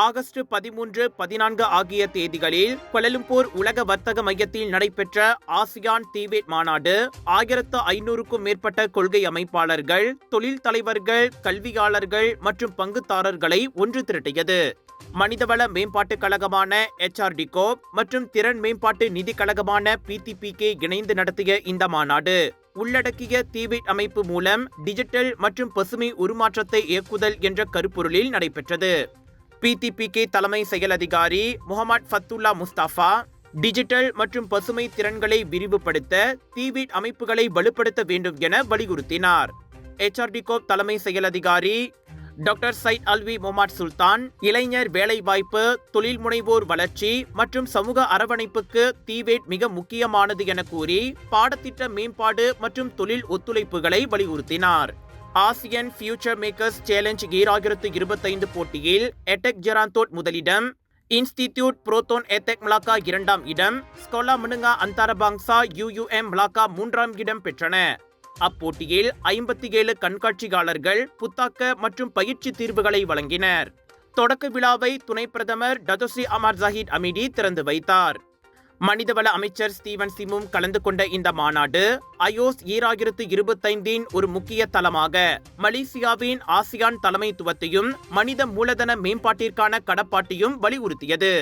August 13, 14 ஆகிய தேதிகளில் Kuala Lumpur உலக வர்த்தக மையத்தில் நடைபெற்ற ஆசியான் டிபேட் மாநாடு 1500க்கும் மேற்பட்ட கொள்கை அமைப்பாளர்கள், தொழில் தலைவர்கள், கல்வியாளர்கள் மற்றும் பங்குதாரர்களை ஒன்று திரட்டியது. மனிதவள மேம்பாட்டுக் கழகமான HRDCO மற்றும் திறன் மேம்பாட்டு நிதி கழகமான PTPK இணைந்து நடத்திய இந்த மாநாடு உள்ளடக்கிய டிபேட் அமைப்பு மூலம் டிஜிட்டல் மற்றும் பசுமை உருமாற்றத்தை இயக்குதல் என்ற கருப்பொருளில் நடைபெற்றது. PTPK தலைமை செயல் அதிகாரி முகமது ஃபத்துல்லா முஸ்தபா டிஜிட்டல் மற்றும் பசுமை திறன்களை விரிவுபடுத்த டிபேட் அமைப்புகளை வலுப்படுத்த வேண்டும் என வலியுறுத்தினார். HRDCO தலைமை செயல் அதிகாரி டாக்டர் சைட் அல்வி முகமது சுல்தான் இளைஞர் வேலைவாய்ப்பு, தொழில் முனைவோர் வளர்ச்சி மற்றும் சமூக அரவணைப்புக்கு டிபேட் மிக முக்கியமானது என கூறி பாடத்திட்ட மேம்பாடு மற்றும் தொழில் ஒத்துழைப்புகளை வலியுறுத்தினார். ஆசியன் ஃபியூச்சர் மேக்கர்ஸ் சேலஞ்ச் 2025 போட்டியில் எடெக் ஜெராந்தோட் முதலிடம், இன்ஸ்டிடியூட் புரோத்தோன் எடெக் மலாக்கா 2ஆம் இடம், ஸ்கோலா மனுங்கா அந்தாரபாங்சா UUM மலாக்கா 3ஆம் இடம் பெற்றன. அப்போட்டியில் 57 கண்காட்சியாளர்கள் புத்தாக்க மற்றும் பயிற்சி தீர்வுகளை வழங்கினர். தொடக்க விழாவை துணை பிரதமர் டத்தோஸ்ரீ அமர் ஜாஹித் அமிடி திறந்து வைத்தார். மனிதவள அமைச்சர் ஸ்டீவன் சிமும் கலந்து கொண்ட இந்த மாநாடு IOS 2025 ஒரு முக்கிய தளமாக மலேசியாவின் ஆசியான் தலைமைத்துவத்தையும் மனித மூலதன மேம்பாட்டிற்கான கடப்பாட்டையும் வலியுறுத்தியது.